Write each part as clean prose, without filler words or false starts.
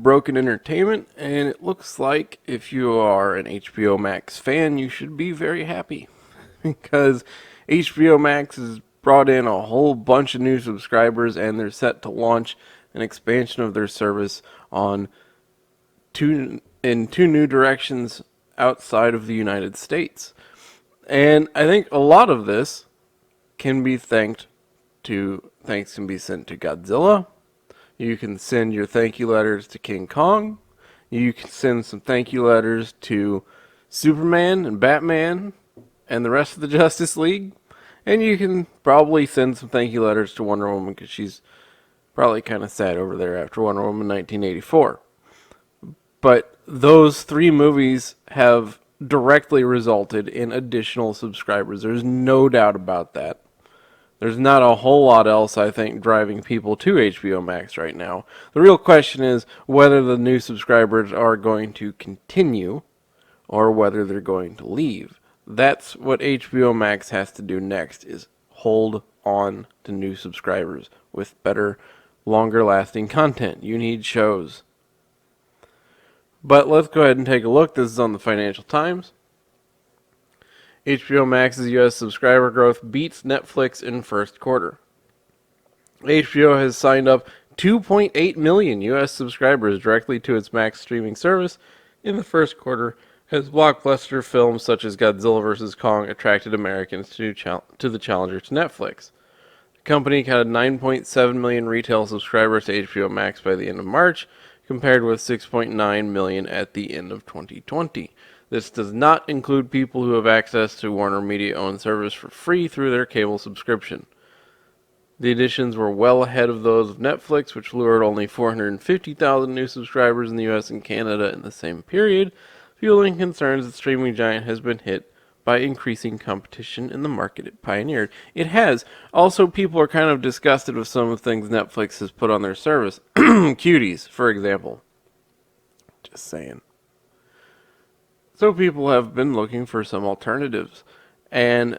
Broken Entertainment, and it looks like if you are an HBO Max fan, you should be very happy because HBO Max has brought in a whole bunch of new subscribers, and they're set to launch an expansion of their service on two new directions outside of the United States. And I think a lot of this can be thanks can be sent to Godzilla. You can send your thank you letters to King Kong. You can send some thank you letters to Superman and Batman and the rest of the Justice League. And you can probably send some thank you letters to Wonder Woman because she's probably kind of sad over there after Wonder Woman 1984. But those three movies have directly resulted in additional subscribers. There's no doubt about that. There's not a whole lot else, I think, driving people to HBO Max right now. The real question is whether the new subscribers are going to continue or whether they're going to leave. That's what HBO Max has to do next, is hold on to new subscribers with better, longer-lasting content. You need shows. But let's go ahead and take a look. This is on the Financial Times. HBO Max's U.S. subscriber growth beats Netflix in first quarter. HBO has signed up 2.8 million U.S. subscribers directly to its Max streaming service in the first quarter, as blockbuster films such as Godzilla vs. Kong attracted Americans to the challenger to Netflix. The company had 9.7 million retail subscribers to HBO Max by the end of March, compared with 6.9 million at the end of 2020. This does not include people who have access to Warner Media-owned service for free through their cable subscription. The additions were well ahead of those of Netflix, which lured only 450,000 new subscribers in the US and Canada in the same period, fueling concerns that streaming giant has been hit by increasing competition in the market it pioneered. It has. Also, people are kind of disgusted with some of the things Netflix has put on their service. Cuties, for example. Just saying. So people have been looking for some alternatives. And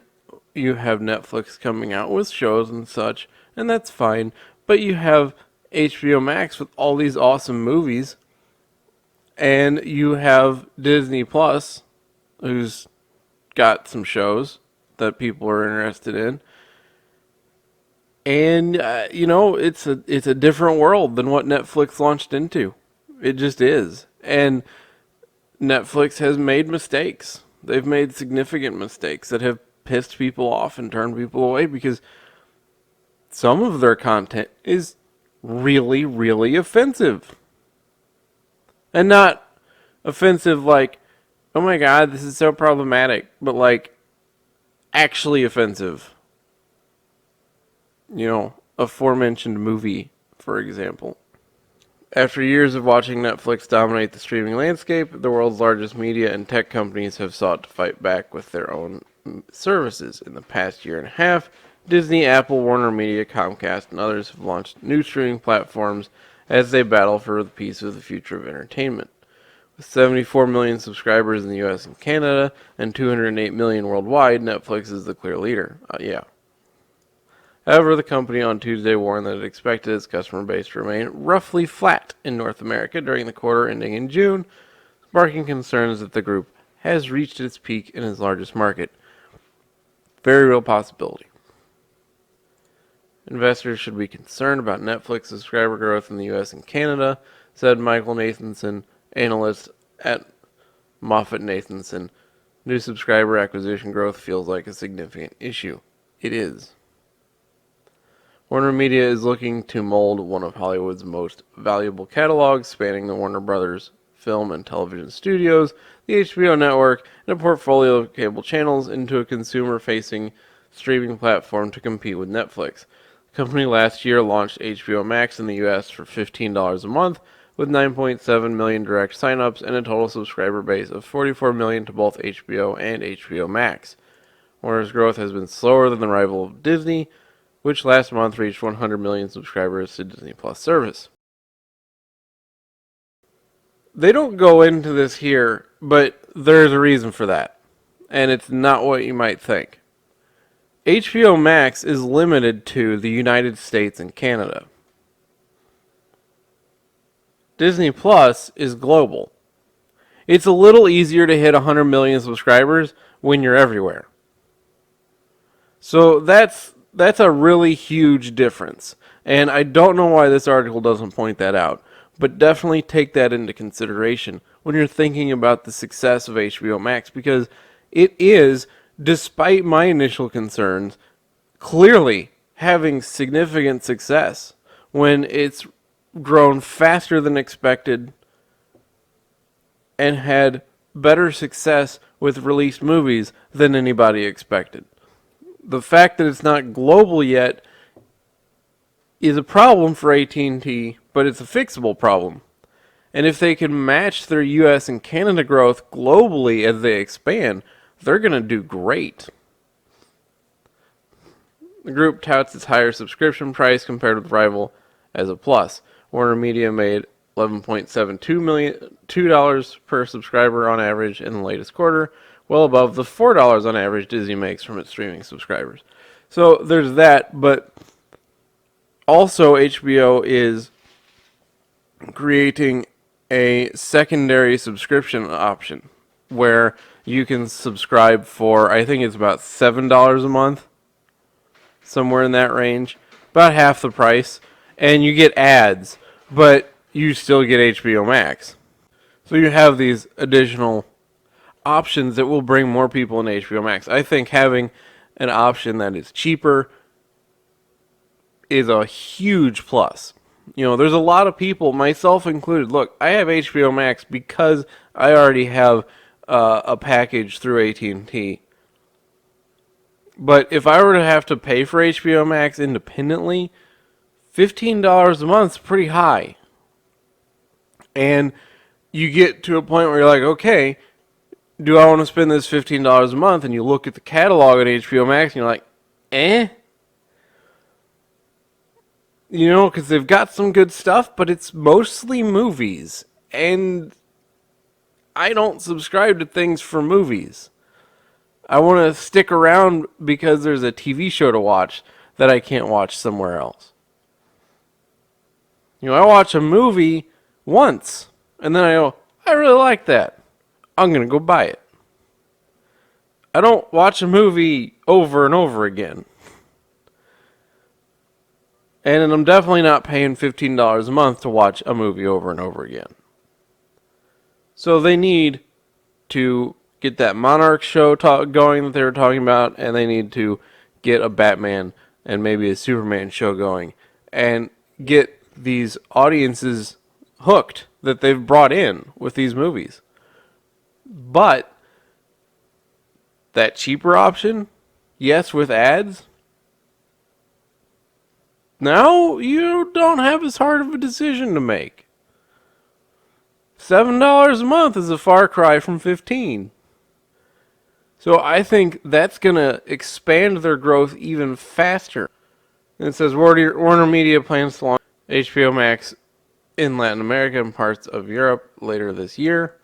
you have Netflix coming out with shows and such, and that's fine. But you have HBO Max with all these awesome movies. And you have Disney Plus, who's got some shows that people are interested in. And, it's a different world than what Netflix launched into. It just is. And Netflix has made mistakes. They've made significant mistakes that have pissed people off and turned people away because some of their content is really, really offensive. And not offensive like, oh my god, this is so problematic, but like actually offensive. Aforementioned movie, for example. After years of watching Netflix dominate the streaming landscape, the world's largest media and tech companies have sought to fight back with their own services. In the past year and a half, Disney, Apple, Warner Media, Comcast, and others have launched new streaming platforms as they battle for the piece of the future of entertainment. With 74 million subscribers in the US and Canada and 208 million worldwide, Netflix is the clear leader. However, the company on Tuesday warned that it expected its customer base to remain roughly flat in North America during the quarter ending in June, sparking concerns that the group has reached its peak in its largest market. Very real possibility. Investors should be concerned about Netflix subscriber growth in the US and Canada, said Michael Nathanson, analyst at MoffettNathanson. New subscriber acquisition growth feels like a significant issue. It is. Warner Media is looking to mold one of Hollywood's most valuable catalogs, spanning the Warner Brothers film and television studios, the HBO network, and a portfolio of cable channels into a consumer-facing streaming platform to compete with Netflix. The company last year launched HBO Max in the US for $15 a month, with 9.7 million direct signups and a total subscriber base of 44 million to both HBO and HBO Max. Warner's growth has been slower than the rival of Disney, which last month reached 100 million subscribers to Disney Plus service. They don't go into this here, but there's a reason for that. And it's not what you might think. HBO Max is limited to the United States and Canada. Disney Plus is global. It's a little easier to hit 100 million subscribers when you're everywhere. So that's a really huge difference. And I don't know why this article doesn't point that out, but definitely take that into consideration when you're thinking about the success of HBO Max, because it is, despite my initial concerns, clearly having significant success when it's grown faster than expected and had better success with released movies than anybody expected. The fact that it's not global yet is a problem for AT&T, but it's a fixable problem. And if they can match their US and Canada growth globally as they expand, they're going to do great. The group touts its higher subscription price compared with rival as a plus. Warner Media made $11.72 per subscriber on average in the latest quarter, well above the $4 on average Disney makes from its streaming subscribers. So there's that, but also HBO is creating a secondary subscription option where you can subscribe for, I think it's about $7 a month, somewhere in that range, about half the price, and you get ads, but you still get HBO Max. So you have these additional options that will bring more people into HBO Max. I think having an option that is cheaper is a huge plus. You know, there's a lot of people, myself included. Look, I have HBO Max because I already have a package through AT&T. But if I were to have to pay for HBO Max independently, $15 a month is pretty high. And you get to a point where you're like, okay, do I want to spend this $15 a month? And you look at the catalog at HBO Max and you're like, eh? You know, because they've got some good stuff, but it's mostly movies. And I don't subscribe to things for movies. I want to stick around because there's a TV show to watch that I can't watch somewhere else. You know, I watch a movie once, and then I go, I really like that. I'm going to go buy it. I don't watch a movie over and over again. And I'm definitely not paying $15 a month to watch a movie over and over again. So they need to get that Monarch show going that they were talking about, and they need to get a Batman and maybe a Superman show going, and get these audiences hooked that they've brought in with these movies. But that cheaper option, yes, with ads, now you don't have as hard of a decision to make. $7 a month is a far cry from $15. So I think that's going to expand their growth even faster. And it says Warner Media plans to launch HBO Max in Latin America and parts of Europe later this year.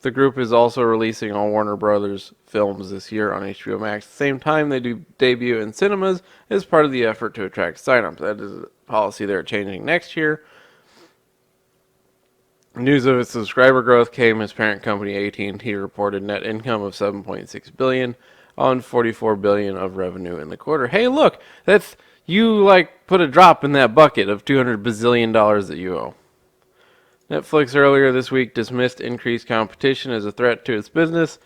The group is also releasing all Warner Brothers films this year on HBO Max. At the same time, they do debut in cinemas as part of the effort to attract signups. That is a policy they're changing next year. News of its subscriber growth came as parent company AT&T reported net income of $7.6 billion on $44 billion of revenue in the quarter. Hey, look, that's you put a drop in that bucket of $200 bazillion that you owe. Netflix earlier this week dismissed increased competition as a threat to its business,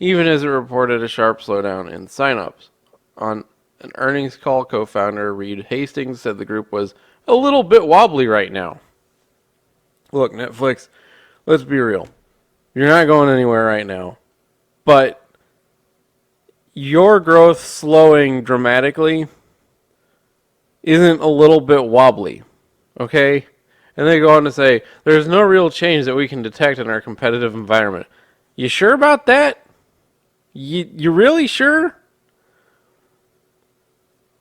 even as it reported a sharp slowdown in signups. On an earnings call, co-founder Reed Hastings said the group was a little bit wobbly right now. Look, Netflix, let's be real. You're not going anywhere right now. But your growth slowing dramatically isn't a little bit wobbly. Okay? And they go on to say, there's no real change that we can detect in our competitive environment. You sure about that? You really sure?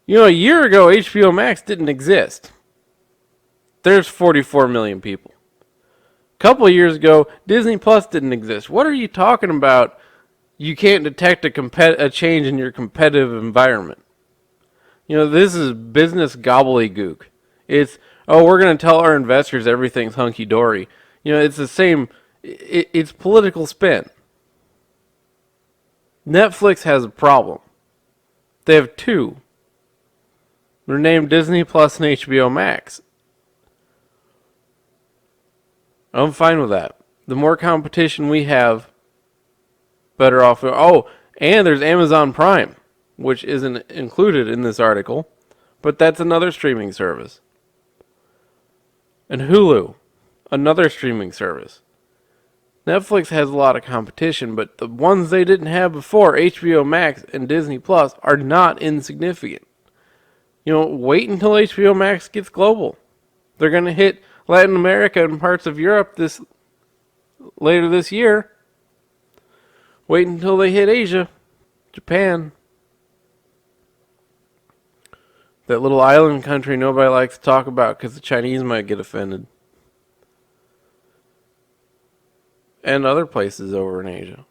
You know, a year ago, HBO Max didn't exist. There's 44 million people. A couple of years ago, Disney Plus didn't exist. What are you talking about? You can't detect a change in your competitive environment. You know, this is business gobbledygook. It's, Oh, we're going to tell our investors everything's hunky-dory. You know, it's the same. It's political spin. Netflix has a problem. They have two. They're named Disney Plus and HBO Max. I'm fine with that. The more competition we have, better off. Oh, and there's Amazon Prime, which isn't included in this article, but that's another streaming service. And Hulu, another streaming service. Netflix has a lot of competition, but the ones they didn't have before, HBO Max and Disney Plus, are not insignificant. You know, wait until HBO Max gets global. They're going to hit Latin America and parts of Europe later this year. Wait until they hit Asia, Japan. That little island country nobody likes to talk about because the Chinese might get offended. And other places over in Asia.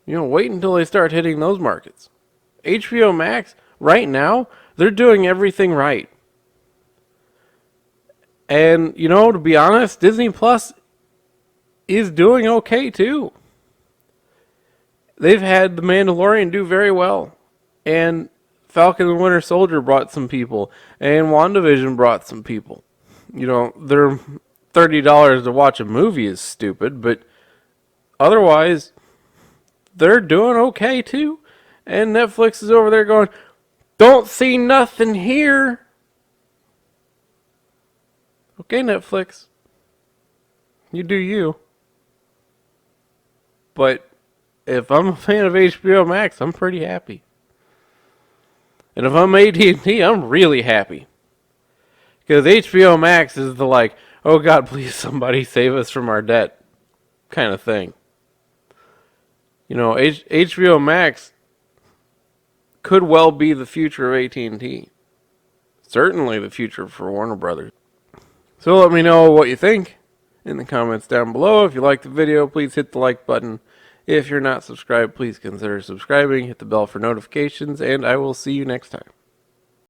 You know, wait until they start hitting those markets. HBO Max, right now, they're doing everything right. And, you know, to be honest, Disney Plus is doing okay too. They've had The Mandalorian do very well. And Falcon and Winter Soldier brought some people. And WandaVision brought some people. You know, their $30 to watch a movie is stupid, but otherwise, they're doing okay too. And Netflix is over there going, don't see nothing here. Okay, Netflix. You do you. But if I'm a fan of HBO Max, I'm pretty happy. And if I'm AT&T, I'm really happy. Because HBO Max is the like, oh God, please somebody save us from our debt kind of thing. You know, HBO Max could well be the future of AT&T. Certainly the future for Warner Brothers. So let me know what you think in the comments down below. If you liked the video, please hit the like button. If you're not subscribed, please consider subscribing. Hit the bell for notifications, and I will see you next time.